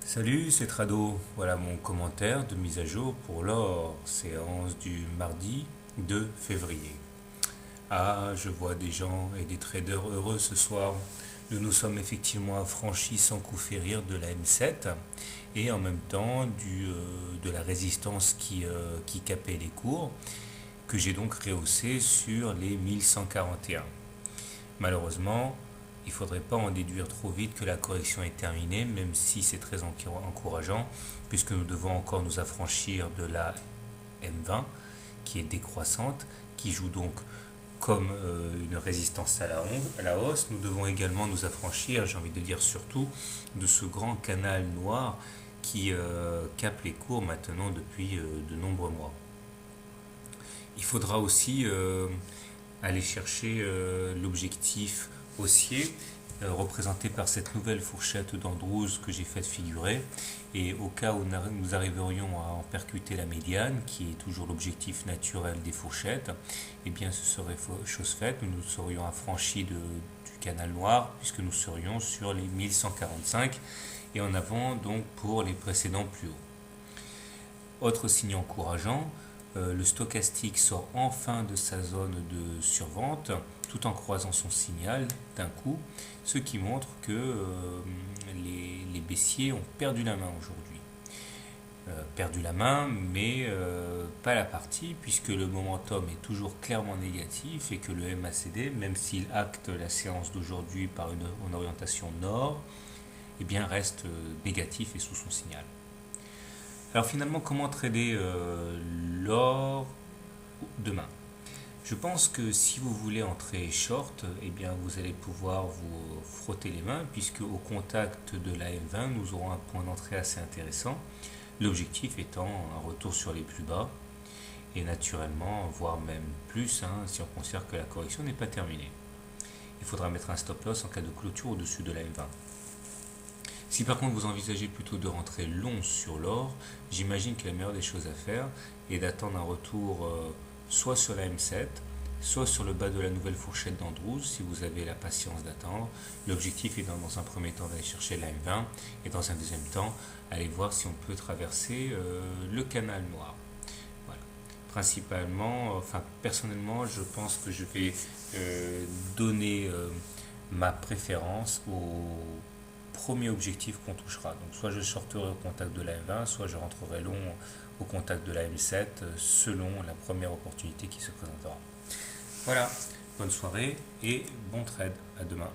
Salut, c'est Trado. Voilà mon commentaire de mise à jour pour l'or, séance du mardi 2 février. Ah, je vois des gens et des traders heureux ce soir. Nous nous sommes effectivement affranchis sans coup férir de la M7 et en même temps de la résistance qui capait les cours, que j'ai donc rehaussé sur les 1141. Malheureusement, il ne faudrait pas en déduire trop vite que la correction est terminée, même si c'est très encourageant, puisque nous devons encore nous affranchir de la M20, qui est décroissante, qui joue donc comme une résistance à la hausse. Nous devons également nous affranchir, j'ai envie de dire surtout, de ce grand canal noir qui capte les cours maintenant depuis de nombreux mois. Il faudra aussi aller chercher l'objectif haussier représenté par cette nouvelle fourchette d'Andrews que j'ai fait figurer, et au cas où nous arriverions à en percuter la médiane, qui est toujours l'objectif naturel des fourchettes, eh bien ce serait chose faite, nous nous serions affranchis du canal noir, puisque nous serions sur les 1145 et en avant donc pour les précédents plus hauts. Autre signe encourageant, le stochastique sort enfin de sa zone de survente tout en croisant son signal d'un coup, ce qui montre que les baissiers ont perdu la main aujourd'hui. Perdu la main, mais pas la partie, puisque le momentum est toujours clairement négatif et que le MACD, même s'il acte la séance d'aujourd'hui par une orientation nord, eh bien reste négatif et sous son signal. Alors finalement, comment trader l'or demain? Je pense que si vous voulez entrer short, eh bien vous allez pouvoir vous frotter les mains, puisque au contact de la M20, nous aurons un point d'entrée assez intéressant. L'objectif étant un retour sur les plus bas, et naturellement, voire même plus, si on considère que la correction n'est pas terminée. Il faudra mettre un stop loss en cas de clôture au-dessus de la M20. Si par contre vous envisagez plutôt de rentrer long sur l'or, j'imagine que la meilleure des choses à faire est d'attendre un retour soit sur la M7, soit sur le bas de la nouvelle fourchette d'Andrews, si vous avez la patience d'attendre. L'objectif est dans un premier temps d'aller chercher la M20 et dans un deuxième temps, aller voir si on peut traverser le canal noir. Voilà. Principalement, personnellement, je pense que je vais donner ma préférence au premier objectif qu'on touchera. Donc soit je sortirai au contact de la M20, soit je rentrerai long au contact de la M7 selon la première opportunité qui se présentera. Voilà, bonne soirée et bon trade, à demain.